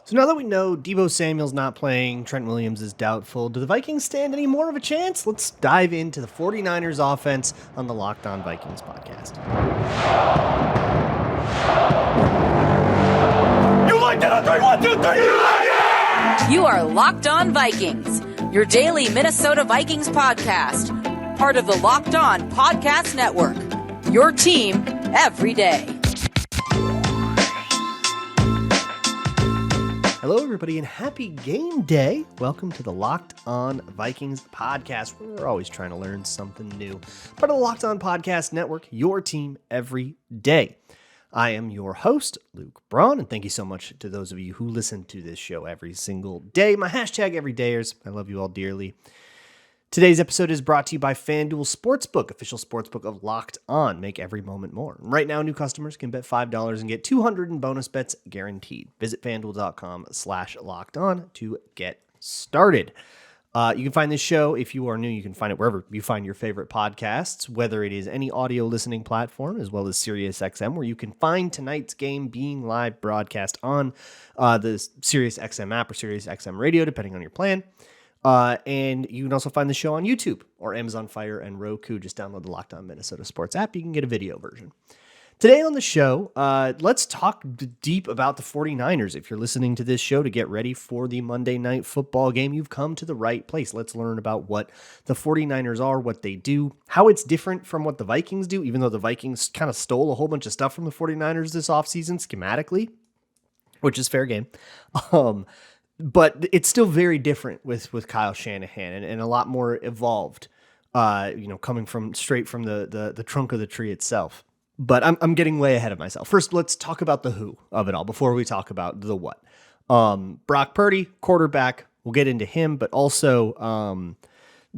So now that we know Deebo Samuel's not playing, Trent Williams is doubtful, do the Vikings stand any more of a chance? Let's dive into the 49ers offense on the Locked On Vikings podcast. You like that? 3, 1, 2, 3. You like it? You are Locked On Vikings, your daily Minnesota Vikings podcast. Part of the Locked On Podcast Network, your team every day. Hello, everybody, and happy game day. Welcome to the Locked On Vikings podcast. We're always trying to learn something new. Part of the Locked On Podcast Network, your team every day. I am your host, Luke Braun, and thank you so much to those of you who listen to this show every single day. My hashtag everydayers. I love you all dearly. Today's episode is brought to you by FanDuel Sportsbook, official sportsbook of Locked On. Make every moment more. Right now, new customers can bet $5 and get $200 in bonus bets guaranteed. Visit FanDuel.com/LockedOn to get started. You can find this show, if you are new, you can find it wherever you find your favorite podcasts, whether it is any audio listening platform as well as SiriusXM, where you can find tonight's game being live broadcast on the SiriusXM app or SiriusXM radio, depending on your plan. And you can also find the show on YouTube or Amazon Fire and Roku. Just download the Locked On Minnesota Sports app. You can get a video version. Today on the show, let's talk deep about the 49ers. If you're listening to this show to get ready for the Monday Night Football game, you've come to the right place. Let's learn about what the 49ers are, what they do, how it's different from what the Vikings do, even though the Vikings kind of stole a whole bunch of stuff from the 49ers this offseason schematically, which is fair game. But it's still very different with Kyle Shanahan and a lot more evolved, coming straight from the trunk of the tree itself. But I'm getting way ahead of myself. First, let's talk about the who of it all before we talk about the what. Brock Purdy, quarterback, we'll get into him, but also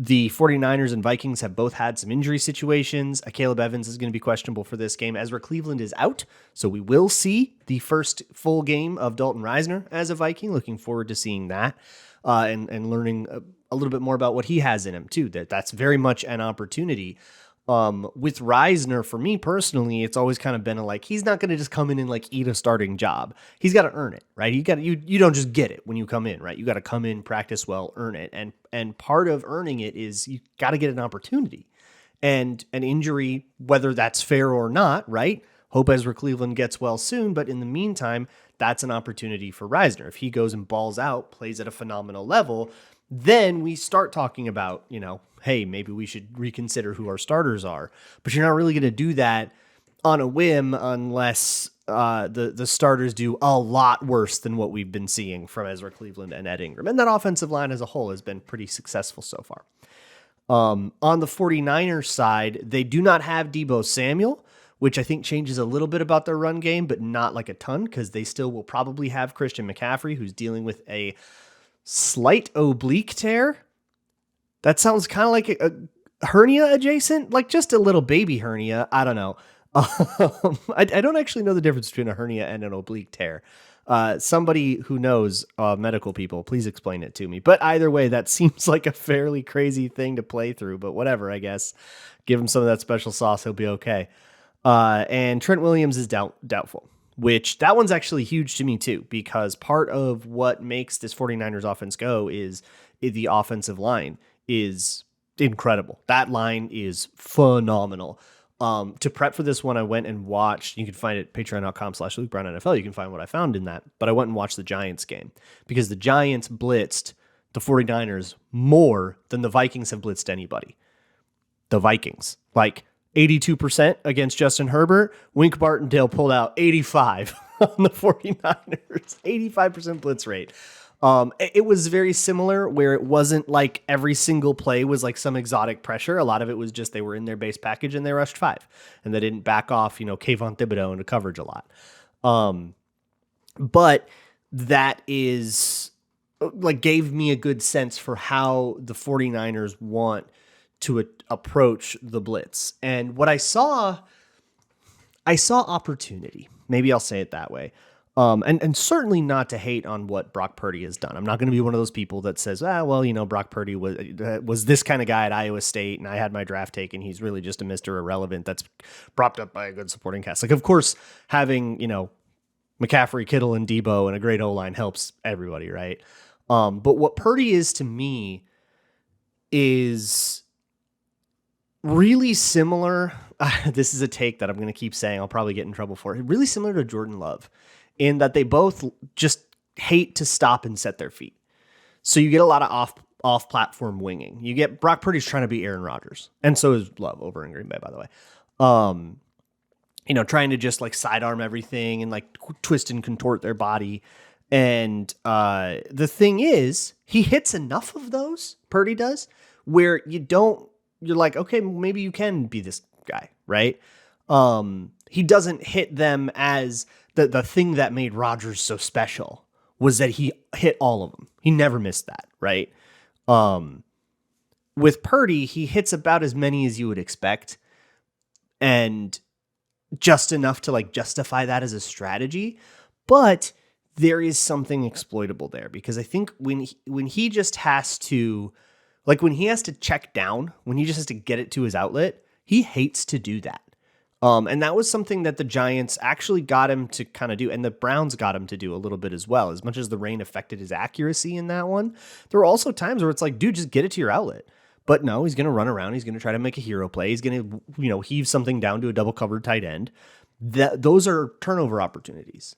the 49ers and Vikings have both had some injury situations. Caleb Evans is going to be questionable for this game. Ezra Cleveland is out, so we will see the first full game of Dalton Risner as a Viking. Looking forward to seeing that and learning a little bit more about what he has in him, too. That's very much an opportunity. With Risner, for me personally, it's always kind of been he's not going to just come in and eat a starting job. He's got to earn it, right? You don't just get it when you come in, right? You got to come in, practice well, earn it. And part of earning it is you got to get an opportunity and an injury, whether that's fair or not, right? Hope Ezra Cleveland gets well soon. But in the meantime, that's an opportunity for Risner. If he goes and balls out, plays at a phenomenal level, then we start talking about, hey, maybe we should reconsider who our starters are. But you're not really going to do that on a whim unless the starters do a lot worse than what we've been seeing from Ezra Cleveland and Ed Ingram. And that offensive line as a whole has been pretty successful so far. On the 49ers side, they do not have Deebo Samuel, which I think changes a little bit about their run game, but not a ton, because they still will probably have Christian McCaffrey, who's dealing with a slight oblique tear. That sounds kind of like a hernia adjacent, just a little baby hernia. I don't know. I don't actually know the difference between a hernia and an oblique tear. Somebody who knows medical people, please explain it to me. But either way, that seems like a fairly crazy thing to play through. But whatever, I guess. Give him some of that special sauce. He'll be okay. And Trent Williams is doubtful, which that one's actually huge to me too, because part of what makes this 49ers offense go is the offensive line is incredible. That line is phenomenal. To prep for this one, I went and watched, you can find it patreon.com/LukeBrownNFL. You can find what I found in that, but I went and watched the Giants game because the Giants blitzed the 49ers more than the Vikings have blitzed anybody. The Vikings, 82% against Justin Herbert. Wink Martindale pulled out 85 on the 49ers, 85% blitz rate. It was very similar where it wasn't like every single play was some exotic pressure. A lot of it was just they were in their base package and they rushed 5 and they didn't back off, Kayvon Thibodeau into coverage a lot. But that is gave me a good sense for how the 49ers want to approach the blitz. And what I saw opportunity. Maybe I'll say it that way. And certainly not to hate on what Brock Purdy has done. I'm not going to be one of those people that says, Brock Purdy was this kind of guy at Iowa State, and I had my draft taken. He's really just a Mr. Irrelevant that's propped up by a good supporting cast. Of course, having, McCaffrey, Kittle, and Debo and a great O-line helps everybody, right? But what Purdy is to me is really similar. This is a take that I'm going to keep saying. I'll probably get in trouble for it. Really similar to Jordan Love in that they both just hate to stop and set their feet. So you get a lot of off-platform winging. You get Brock Purdy's trying to be Aaron Rodgers. And so is Love over in Green Bay, by the way. Trying to just like sidearm everything and like twist and contort their body. And the thing is, he hits enough of those, Purdy does, where you're like, okay, maybe you can be this guy, right? He doesn't hit them as the thing that made Rodgers so special was that he hit all of them. He never missed that, right? With Purdy, he hits about as many as you would expect, and just enough to like justify that as a strategy. But there is something exploitable there, because I think when he just has to, like when he has to check down, when he just has to get it to his outlet, he hates to do that. And that was something that the Giants actually got him to kind of do, and the Browns got him to do a little bit as well. As much as the rain affected his accuracy in that one, there were also times where it's like, dude, just get it to your outlet. But no, he's going to run around. He's going to try to make a hero play. He's going to, heave something down to a double covered tight end. Those are turnover opportunities.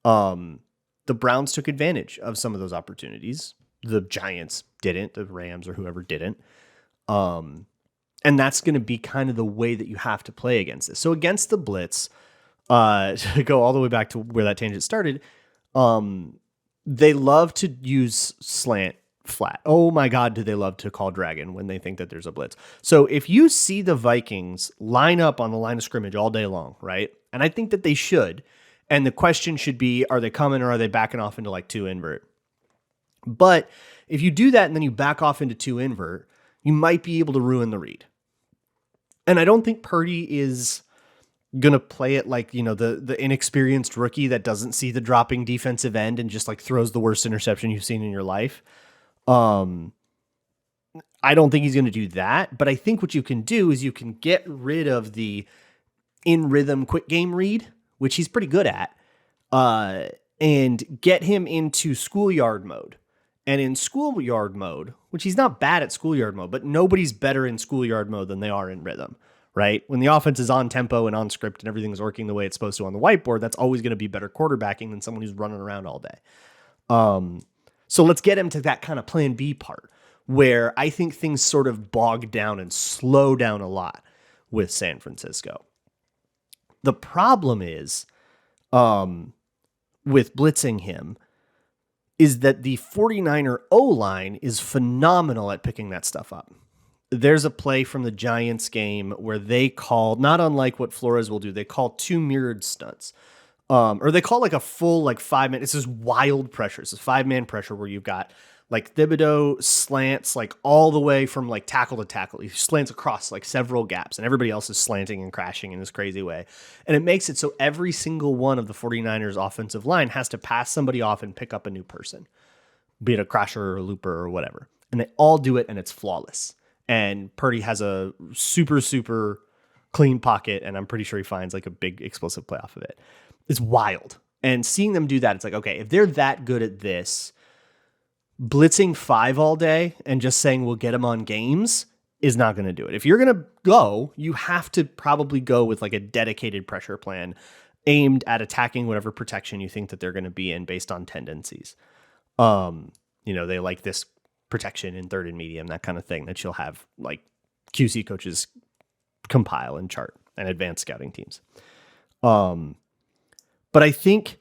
The Browns took advantage of some of those opportunities. The Giants didn't. The Rams or whoever didn't. And that's going to be kind of the way that you have to play against this. So against the blitz, to go all the way back to where that tangent started, they love to use slant flat. Oh my God, do they love to call dragon when they think that there's a blitz. So if you see the Vikings line up on the line of scrimmage all day long, right? And I think that they should. And the question should be, are they coming or are they backing off into like two invert? But if you do that and then you back off into two invert, you might be able to ruin the read. And I don't think Purdy is going to play it like, the inexperienced rookie that doesn't see the dropping defensive end and just like throws the worst interception you've seen in your life. I don't think he's going to do that, but I think what you can do is you can get rid of the in rhythm quick game read, which he's pretty good at, and get him into schoolyard mode. And in schoolyard mode, which he's not bad at schoolyard mode, but nobody's better in schoolyard mode than they are in rhythm, right? When the offense is on tempo and on script and everything's working the way it's supposed to on the whiteboard, that's always going to be better quarterbacking than someone who's running around all day. So let's get him to that kind of plan B part where I think things sort of bog down and slow down a lot with San Francisco. The problem is, with blitzing him, is that the 49er O-line is phenomenal at picking that stuff up. There's a play from the Giants game where they called, not unlike what Flores will do, they call two mirrored stunts. Or they call like a full 5-man. It's this wild pressure. It's this 5-man pressure where you've got like Thibodeau slants like all the way from like tackle to tackle. He slants across like several gaps and everybody else is slanting and crashing in this crazy way. And it makes it so every single one of the 49ers offensive line has to pass somebody off and pick up a new person, be it a crasher or a looper or whatever. And they all do it and it's flawless. And Purdy has a super, super clean pocket. And I'm pretty sure he finds like a big explosive play off of it. It's wild. And seeing them do that, it's like, okay, if they're that good at this, blitzing 5 all day and just saying we'll get them on games is not going to do it. If you're going to go, you have to probably go with like a dedicated pressure plan aimed at attacking whatever protection you think that they're going to be in based on tendencies. They like this protection in third and medium, that kind of thing that you'll have like QC coaches compile and chart and advanced scouting teams. But I think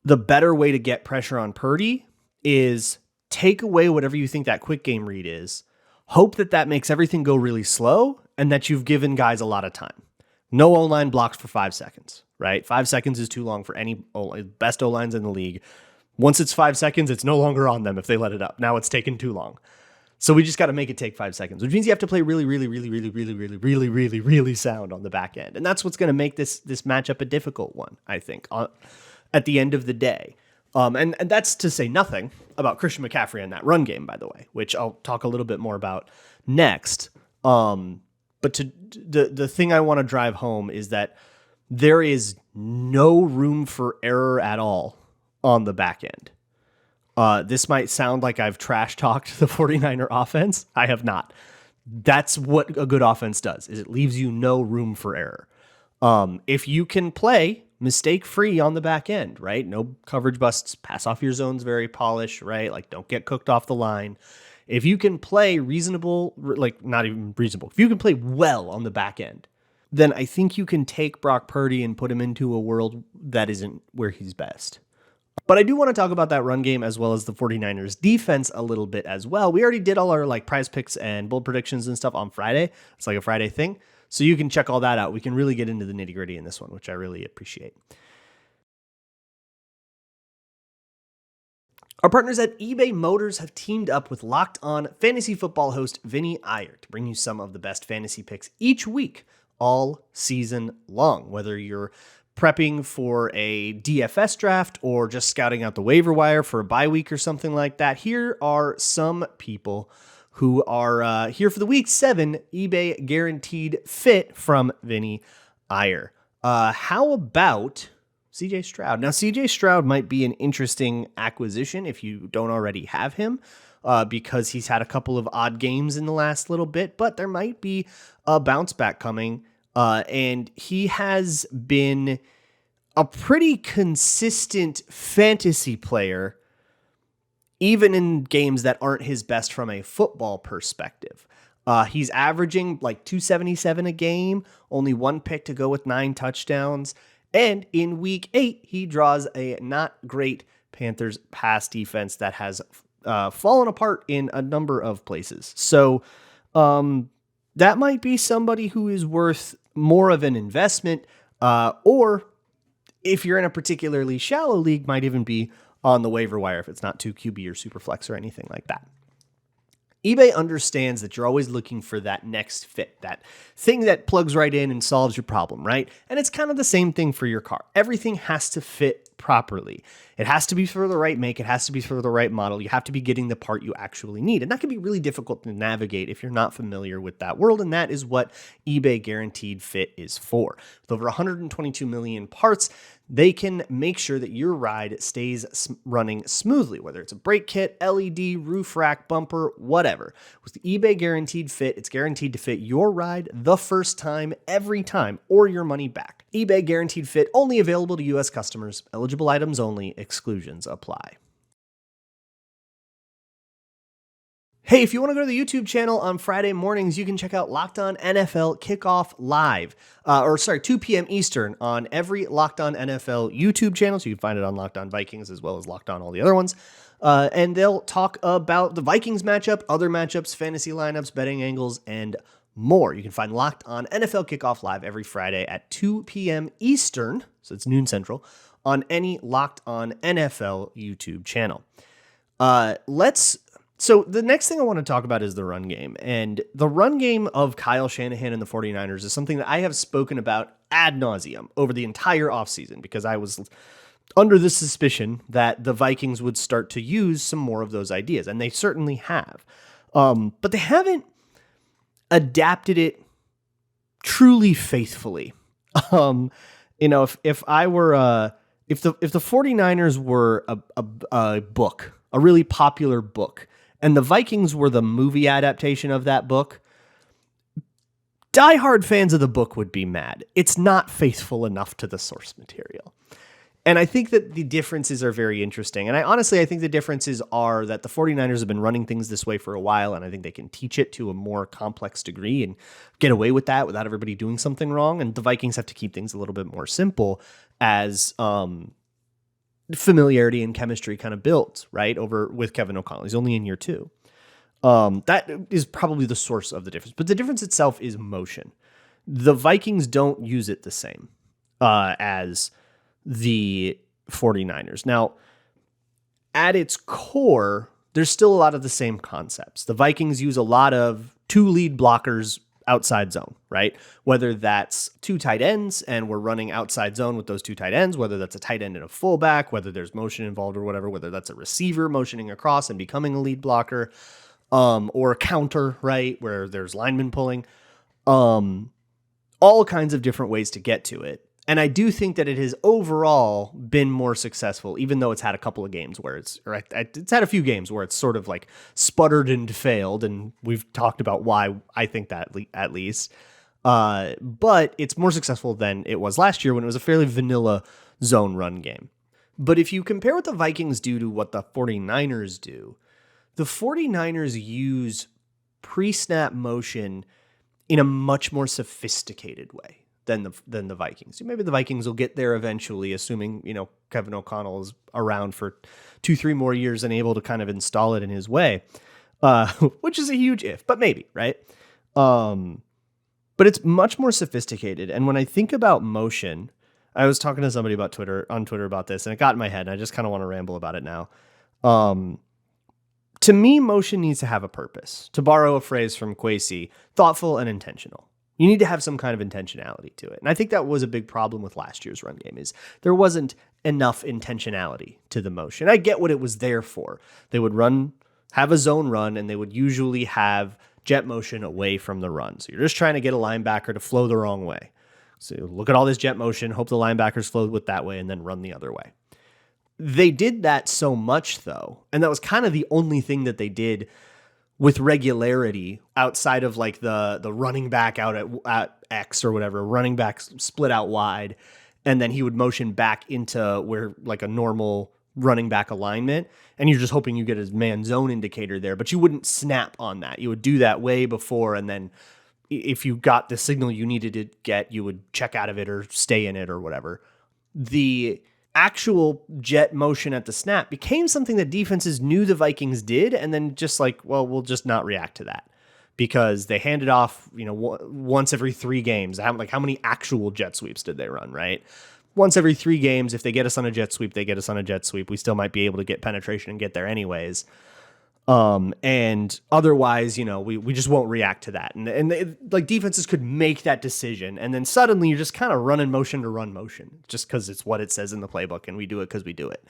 the better way to get pressure on Purdy is take away whatever you think that quick game read is, hope that makes everything go really slow, and that you've given guys a lot of time. No O-line blocks for 5 seconds, right? 5 seconds is too long for any best O-lines in the league. Once it's 5 seconds, it's no longer on them if they let it up. Now it's taken too long. So we just got to make it take 5 seconds, which means you have to play really, really, really, really, really, really, really, really, really sound on the back end. And that's what's going to make this matchup a difficult one, I think, at the end of the day. And that's to say nothing about Christian McCaffrey and that run game, by the way, which I'll talk a little bit more about next. But the thing I want to drive home is that there is no room for error at all on the back end. This might sound like I've trash talked the 49er offense. I have not. That's what a good offense does, is it leaves you no room for error. If you can play mistake free on the back end, right? No coverage busts, pass off your zones very polished, right? Like don't get cooked off the line. If you can play reasonable, like not even reasonable, if you can play well on the back end, then I think you can take Brock Purdy and put him into a world that isn't where he's best. But I do want to talk about that run game as well as the 49ers defense a little bit as well. We already did all our like prize picks and bold predictions and stuff on Friday. It's like a Friday thing. So you can check all that out. We can really get into the nitty gritty in this one, which I really appreciate. Our partners at eBay Motors have teamed up with Locked On fantasy football host Vinny Iyer to bring you some of the best fantasy picks each week, all season long. Whether you're prepping for a DFS draft or just scouting out the waiver wire for a bye week or something like that, here are some people who are here for the week 7 eBay guaranteed fit from Vinny Iyer. How about CJ Stroud? Now, CJ Stroud might be an interesting acquisition if you don't already have him, because he's had a couple of odd games in the last little bit, but there might be a bounce back coming. And he has been a pretty consistent fantasy player, even in games that aren't his best from a football perspective. He's averaging like 277 a game, only 1 pick to go with 9 touchdowns. And in week 8, he draws a not great Panthers pass defense that has fallen apart in a number of places. So that might be somebody who is worth more of an investment, or if you're in a particularly shallow league, might even be on the waiver wire if it's not too QB or super flex or anything like that. eBay understands that you're always looking for that next fit, that thing that plugs right in and solves your problem, right? And it's kind of the same thing for your car. Everything has to fit properly. It has to be for the right make. It has to be for the right model. You have to be getting the part you actually need. And that can be really difficult to navigate if you're not familiar with that world. And that is what eBay Guaranteed Fit is for. With over 122 million parts, they can make sure that your ride stays running smoothly, whether it's a brake kit, LED, roof rack, bumper, whatever. With the eBay Guaranteed Fit, it's guaranteed to fit your ride the first time, every time, or your money back. eBay Guaranteed Fit, only available to U.S. customers. Eligible items only. Exclusions apply. Hey, if you want to go to the YouTube channel on Friday mornings, you can check out Locked On NFL Kickoff Live, 2 p.m. Eastern on every Locked On NFL YouTube channel. So you can find it on Locked On Vikings as well as Locked On all the other ones. And they'll talk about the Vikings matchup, other matchups, fantasy lineups, betting angles, and more. You can find Locked On NFL Kickoff Live every Friday at 2 p.m. Eastern, so it's noon Central, on any Locked On NFL YouTube channel. So the next thing I want to talk about is the run game. And the run game of Kyle Shanahan and the 49ers is something that I have spoken about ad nauseum over the entire offseason, because I was under the suspicion that the Vikings would start to use some more of those ideas, and they certainly have. But they haven't adapted it truly faithfully. If the 49ers were a book, a really popular book, and the Vikings were the movie adaptation of that book, diehard fans of the book would be mad. It's not faithful enough to the source material. And I think that the differences are very interesting. And I think the differences are that the 49ers have been running things this way for a while, and I think they can teach it to a more complex degree and get away with that without everybody doing something wrong. And the Vikings have to keep things a little bit more simple as familiarity and chemistry kind of built, right, over with Kevin O'Connell. He's only in year 2. That is probably the source of the difference. But the difference itself is motion. The Vikings don't use it the same as the 49ers. Now, at its core, there's still a lot of the same concepts. The Vikings use a lot of 2 lead blockers outside zone, right? Whether that's 2 tight ends and we're running outside zone with those 2 tight ends, whether that's a tight end and a fullback, whether there's motion involved or whatever, whether that's a receiver motioning across and becoming a lead blocker, or a counter, right, where there's linemen pulling, all kinds of different ways to get to it. And I do think that it has overall been more successful, even though it's had a couple of games where it's had a few games where it's sort of like sputtered and failed. And we've talked about why I think that at least. But it's more successful than it was last year when it was a fairly vanilla zone run game. But if you compare what the Vikings do to what the 49ers do, the 49ers use pre-snap motion in a much more sophisticated way than the Vikings. Maybe the Vikings will get there eventually, assuming, Kevin O'Connell is around for 2-3 more years and able to kind of install it in his way, which is a huge if, but maybe, right? But it's much more sophisticated. And when I think about motion, I was talking to somebody on Twitter about this, and it got in my head, and I just kind of want to ramble about it now. To me, motion needs to have a purpose. To borrow a phrase from Kwesi, thoughtful and intentional. You need to have some kind of intentionality to it. And I think that was a big problem with last year's run game, is there wasn't enough intentionality to the motion. I get what it was there for. They would have a zone run, and they would usually have jet motion away from the run. So you're just trying to get a linebacker to flow the wrong way. So look at all this jet motion, hope the linebackers flow with that way, and then run the other way. They did that so much, though, and that was kind of the only thing that they did with regularity outside of like the running back out at X or whatever, running back split out wide, and then he would motion back into where like a normal running back alignment, and you're just hoping you get his man zone indicator there, but you wouldn't snap on that. You would do that way before, and then if you got the signal you needed to get, you would check out of it or stay in it or whatever. The actual jet motion at the snap became something that defenses knew the Vikings did, and then just like, well, we'll just not react to that because they handed off, once every 3 games. How many actual jet sweeps did they run, right? Once every 3 games, if they get us on a jet sweep, they get us on a jet sweep. We still might be able to get penetration and get there anyways. And otherwise, we just won't react to that. And they, like, defenses could make that decision. And then suddenly you're just kind of running motion to run motion just because it's what it says in the playbook and we do it because we do it.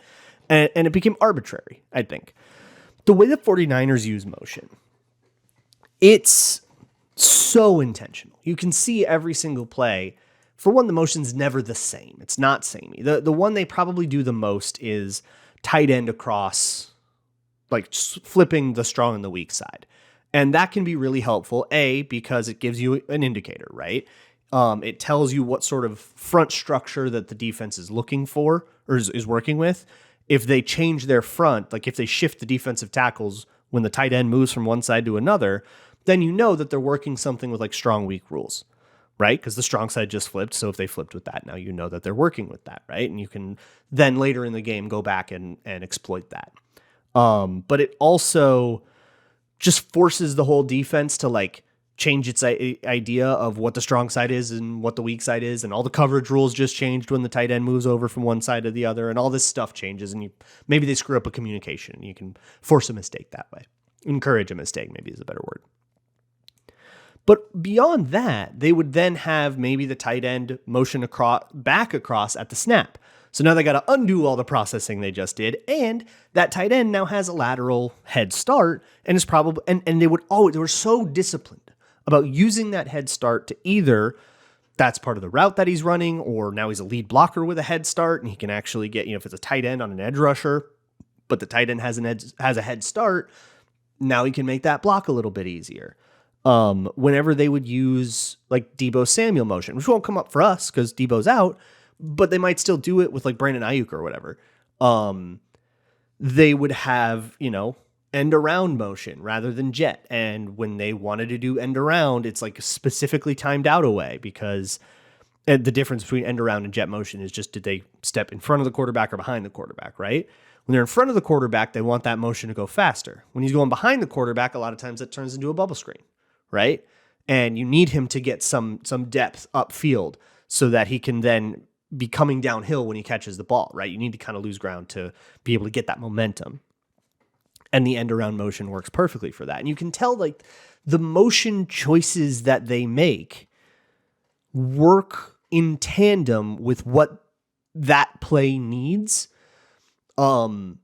And it became arbitrary, I think. The way the 49ers use motion, it's so intentional. You can see every single play. For one, the motion's never the same. It's not samey. The one they probably do the most is tight end across, like flipping the strong and the weak side. And that can be really helpful, because it gives you an indicator, right? It tells you what sort of front structure that the defense is looking for or is working with. If they change their front, like if they shift the defensive tackles when the tight end moves from one side to another, then you know that they're working something with like strong, weak rules, right? Because the strong side just flipped. So if they flipped with that, now you know that they're working with that, right? And you can then later in the game go back and exploit that. But it also just forces the whole defense to like change its idea of what the strong side is and what the weak side is. And all the coverage rules just changed when the tight end moves over from one side to the other, and all this stuff changes. And maybe they screw up a communication. You can force a mistake that way. Encourage a mistake, maybe is a better word. But beyond that, they would then have maybe the tight end motion back across at the snap. So now they got to undo all the processing they just did, and that tight end now has a lateral head start, and is probably and they were so disciplined about using that head start to either that's part of the route that he's running, or now he's a lead blocker with a head start, and he can actually get, if it's a tight end on an edge rusher, but the tight end has a head start, now he can make that block a little bit easier. Whenever they would use like Deebo Samuel motion, which won't come up for us because Deebo's out, but they might still do it with like Brandon Ayuk or whatever. They would have, end around motion rather than jet. And when they wanted to do end around, it's like specifically timed out away, because the difference between end around and jet motion is just, did they step in front of the quarterback or behind the quarterback, right? When they're in front of the quarterback, they want that motion to go faster. When he's going behind the quarterback, a lot of times it turns into a bubble screen, right? And you need him to get some depth upfield so that he can then be coming downhill when he catches the ball, right? You need to kind of lose ground to be able to get that momentum. And the end around motion works perfectly for that. And you can tell like the motion choices that they make work in tandem with what that play needs, in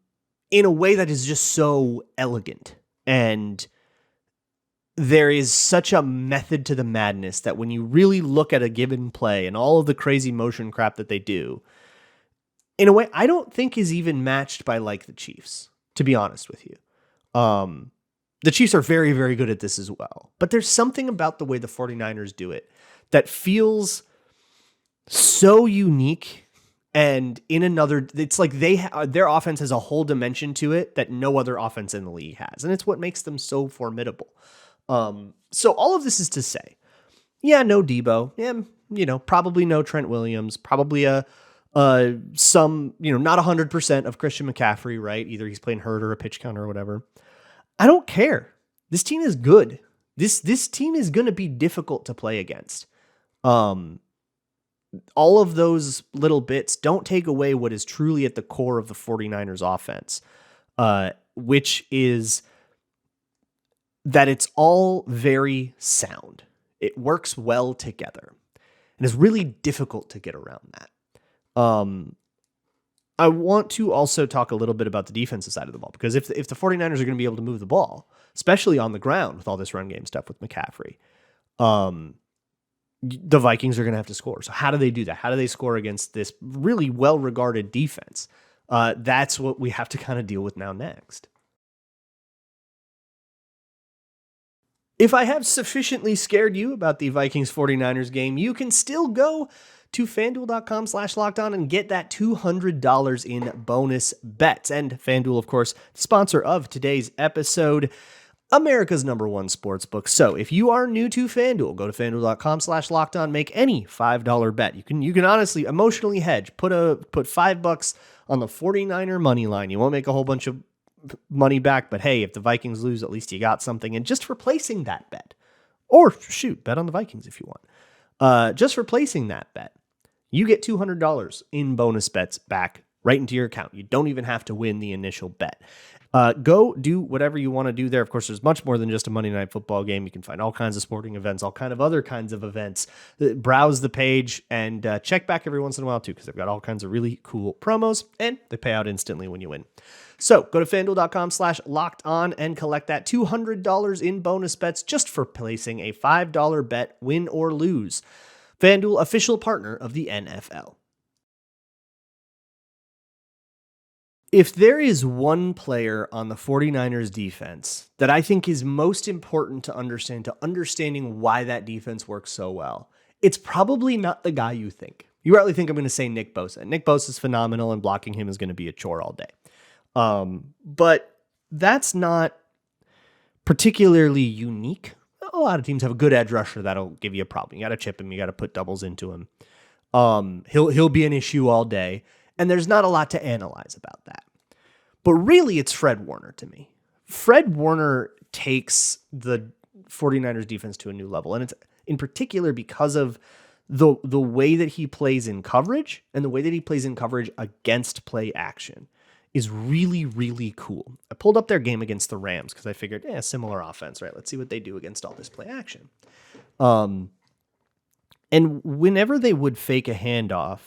a way that is just so elegant. And there is such a method to the madness that when you really look at a given play and all of the crazy motion crap that they do, in a way, I don't think is even matched by like the Chiefs, to be honest with you. The Chiefs are very, very good at this as well. But there's something about the way the 49ers do it that feels so unique. And in another, it's like their offense has a whole dimension to it that no other offense in the league has. And it's what makes them so formidable. So all of this is to say, yeah, no Debo. Yeah, probably no Trent Williams. Probably some, not 100% of Christian McCaffrey, right? Either he's playing hurt or a pitch count or whatever. I don't care. This team is good. This team is going to be difficult to play against. All of those little bits don't take away what is truly at the core of the 49ers offense, which is that it's all very sound. It works well together, and it's really difficult to get around that. I want to also talk a little bit about the defensive side of the ball, because if the 49ers are going to be able to move the ball, especially on the ground with all this run game stuff with McCaffrey, the Vikings are going to have to score. So how do they do that? How do they score against this really well-regarded defense? That's what we have to kind of deal with now next. If I have sufficiently scared you about the Vikings 49ers game, you can still go to FanDuel.com/lockedon and get that $200 in bonus bets. And FanDuel, of course, sponsor of today's episode, America's #1 sportsbook. So if you are new to FanDuel, go to FanDuel.com/lockedon, make any $5 bet. You can honestly emotionally hedge. Put $5 on the 49er money line. You won't make a whole bunch of money back, but hey, if the Vikings lose, at least you got something. And just replacing that bet, or shoot, bet on the Vikings if you want. Just replacing that bet, you get $200 in bonus bets back right into your account. You don't even have to win the initial bet. Go do whatever you want to do there. Of course, there's much more than just a Monday Night Football game. You can find all kinds of sporting events, all kind of other kinds of events. Browse the page and check back every once in a while too, because they've got all kinds of really cool promos and they pay out instantly when you win. So go to FanDuel.com/lockedon and collect that $200 in bonus bets just for placing a $5 bet, win or lose. FanDuel, official partner of the NFL. If there is one player on the 49ers defense that I think is most important to understanding why that defense works so well, it's probably not the guy you think. You probably think I'm going to say Nick Bosa. Nick Bosa is phenomenal, and blocking him is going to be a chore all day. But that's not particularly unique. A lot of teams have a good edge rusher that'll give you a problem. You got to chip him. You got to put doubles into him. He'll be an issue all day. And there's not a lot to analyze about that. But really, it's Fred Warner to me. Fred Warner takes the 49ers defense to a new level. And it's in particular because of the way that he plays in coverage, and the way that he plays in coverage against play action is really, really cool. I pulled up their game against the Rams because I figured, similar offense, right? Let's see what they do against all this play action. And whenever they would fake a handoff,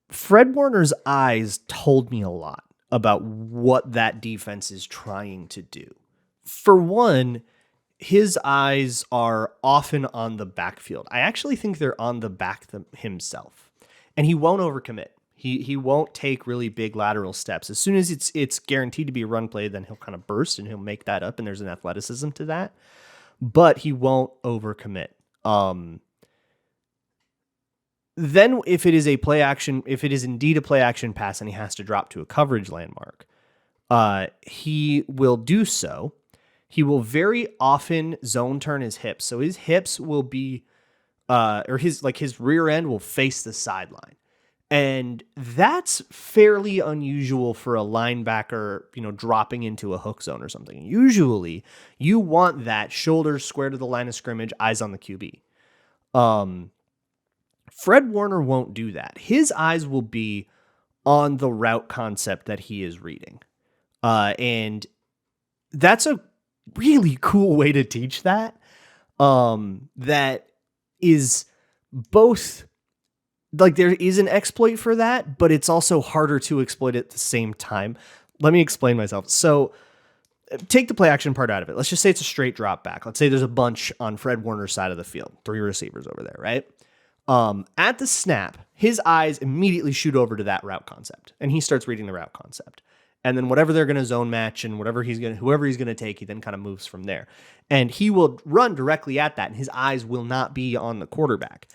Fred Warner's eyes told me a lot about what that defense is trying to do. For one, his eyes are often on the backfield. I actually think they're on the back himself, and he won't overcommit. He won't take really big lateral steps. As soon as it's guaranteed to be a run play, then he'll kind of burst and he'll make that up, and there's an athleticism to that. But he won't overcommit. Then if it is indeed a play action pass and he has to drop to a coverage landmark, he will do so. He will very often zone turn his hips. So his hips will be, or his rear end will face the sideline. And that's fairly unusual for a linebacker, dropping into a hook zone or something. Usually you want that shoulders square to the line of scrimmage, eyes on the QB. Fred Warner won't do that. His eyes will be on the route concept that he is reading. And that's a really cool way to teach that. That is both, like, there is an exploit for that, but it's also harder to exploit at the same time. Let me explain myself. So take the play action part out of it. Let's just say it's a straight drop back. Let's say there's a bunch on Fred Warner's side of the field, 3 receivers over there, right? At the snap, his eyes immediately shoot over to that route concept, and he starts reading the route concept. And then whatever they're going to zone match and whoever he's going to take, he then kind of moves from there. And he will run directly at that, and his eyes will not be on the quarterback.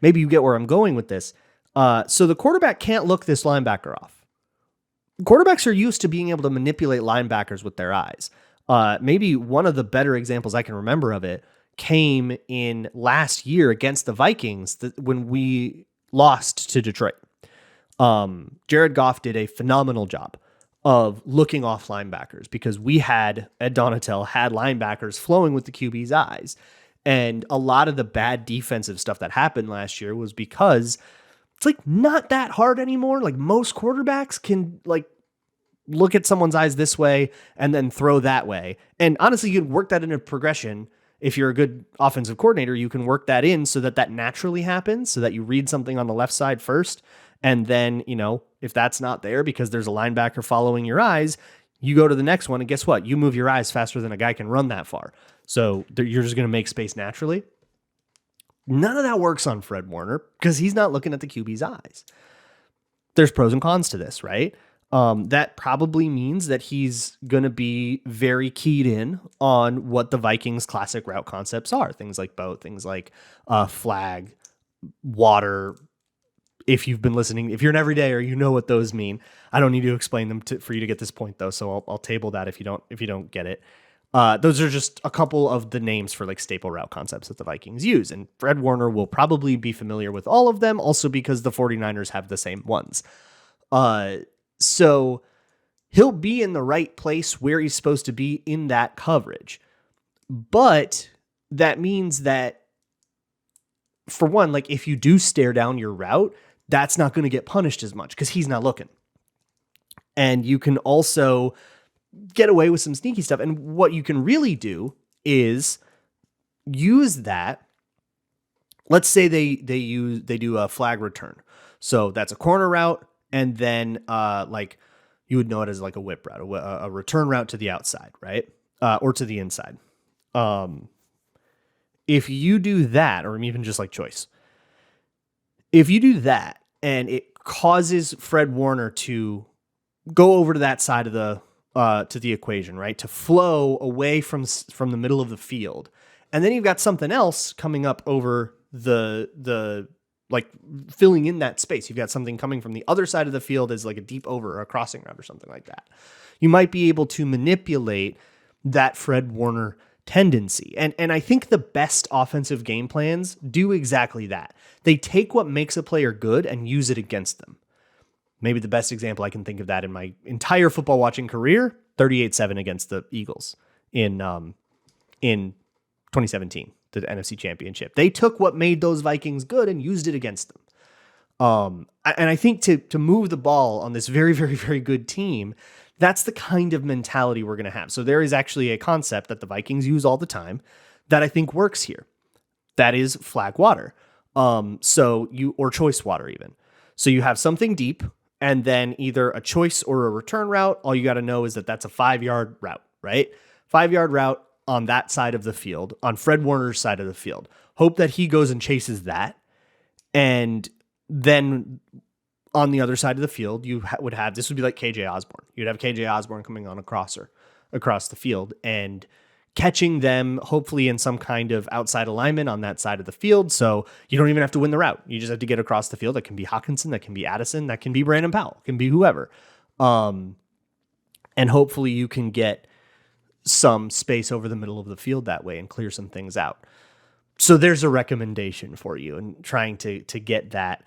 Maybe you get where I'm going with this. So the quarterback can't look this linebacker off. Quarterbacks are used to being able to manipulate linebackers with their eyes. Maybe one of the better examples I can remember of it came in last year against the Vikings when we lost to Detroit. Jared Goff did a phenomenal job of looking off linebackers because Ed Donatel had linebackers flowing with the QB's eyes. And a lot of the bad defensive stuff that happened last year was because it's like not that hard anymore. Like most quarterbacks can like look at someone's eyes this way and then throw that way. And honestly, you can work that into progression. If you're a good offensive coordinator, you can work that in so that naturally happens, so that you read something on the left side first. And then, if that's not there because there's a linebacker following your eyes, you go to the next one. And guess what? You move your eyes faster than a guy can run that far. So you're just going to make space naturally. None of that works on Fred Warner because he's not looking at the QB's eyes. There's pros and cons to this, right? That probably means that he's going to be very keyed in on what the Vikings classic route concepts are. Things like boat, things like flag, water. If you've been listening, if you're an everydayer, you know what those mean. I don't need to explain them for you to get this point though. So I'll table that if you don't get it. Those are just a couple of the names for like staple route concepts that the Vikings use. And Fred Warner will probably be familiar with all of them also because the 49ers have the same ones. So he'll be in the right place where he's supposed to be in that coverage. But that means that, for one, like if you do stare down your route, that's not going to get punished as much because he's not looking. And you can also get away with some sneaky stuff. And what you can really do is use that. Let's say they do a flag return. So that's a corner route. And then like you would know it as like a whip route, a return route to the outside, right? Or to the inside. If you do that, or even just like choice, if you do that and it causes Fred Warner to go over to that side of the equation, right? To flow away from the middle of the field. And then you've got something else coming up over the like filling in that space. You've got something coming from the other side of the field as like a deep over or a crossing route or something like that. You might be able to manipulate that Fred Warner tendency. And I think the best offensive game plans do exactly that. They take what makes a player good and use it against them. Maybe the best example I can think of that in my entire football watching career, 38-7 against the Eagles in 2017, the NFC Championship. They took what made those Vikings good and used it against them. And I think to move the ball on this very, very, very good team, that's the kind of mentality we're going to have. So there is actually a concept that the Vikings use all the time that I think works here. That is flag water. Or choice water even. So you have something deep and then either a choice or a return route. All you got to know is that that's a 5-yard route, right? 5-yard route on that side of the field, on Fred Warner's side of the field. Hope that he goes and chases that. And then on the other side of the field, you would have, this would be like KJ Osborne. You'd have KJ Osborne coming on a crosser across the field and catching them hopefully in some kind of outside alignment on that side of the field. So you don't even have to win the route. You just have to get across the field. That can be Hawkinson, that can be Addison, that can be Brandon Powell, it can be whoever. And hopefully you can get some space over the middle of the field that way and clear some things out. So there's a recommendation for you and trying to get that.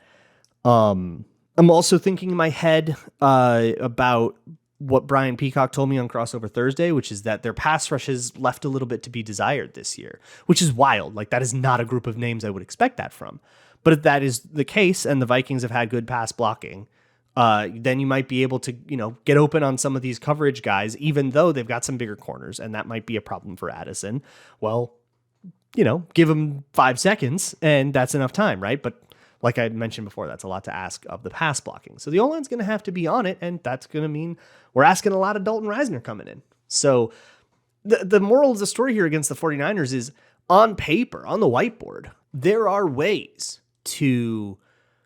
I'm also thinking in my head about what Brian Peacock told me on Crossover Thursday, which is that their pass rush has left a little bit to be desired this year, which is wild. Like that is not a group of names I would expect that from. But if that is the case and the Vikings have had good pass blocking, then you might be able to, get open on some of these coverage guys, even though they've got some bigger corners, and that might be a problem for Addison. Well, give him 5 seconds and that's enough time, right? But like I mentioned before, that's a lot to ask of the pass blocking. So the O-line's going to have to be on it, and that's going to mean we're asking a lot of Dalton Reisner coming in. So the moral of the story here against the 49ers is, on paper, on the whiteboard, there are ways to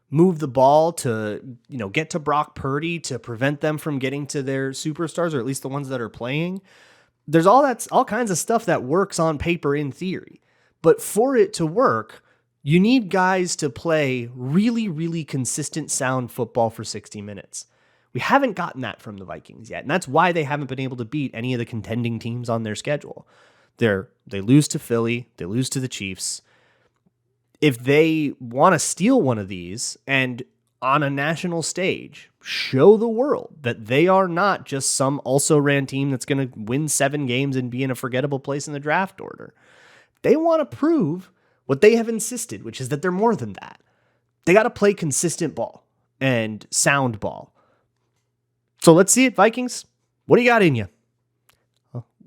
move the ball, to, get to Brock Purdy, to prevent them from getting to their superstars, or at least the ones that are playing. There's all kinds of stuff that works on paper in theory. But for it to work, you need guys to play really, really consistent, sound football for 60 minutes. We haven't gotten that from the Vikings yet, and that's why they haven't been able to beat any of the contending teams on their schedule. They lose to Philly, they lose to the Chiefs. If they want to steal one of these and on a national stage show the world that they are not just some also-ran team that's going to win 7 games and be in a forgettable place in the draft order, they want to prove what they have insisted, which is that they're more than that. They got to play consistent ball and sound ball. So let's see it, Vikings. What do you got in you?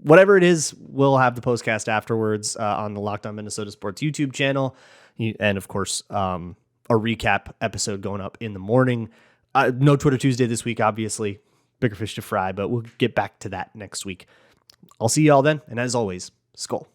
Whatever it is, we'll have the postcast afterwards on the Locked On Minnesota Sports YouTube channel. And of course, a recap episode going up in the morning. No Twitter Tuesday this week, obviously. Bigger fish to fry, but we'll get back to that next week. I'll see you all then. And as always, Skol.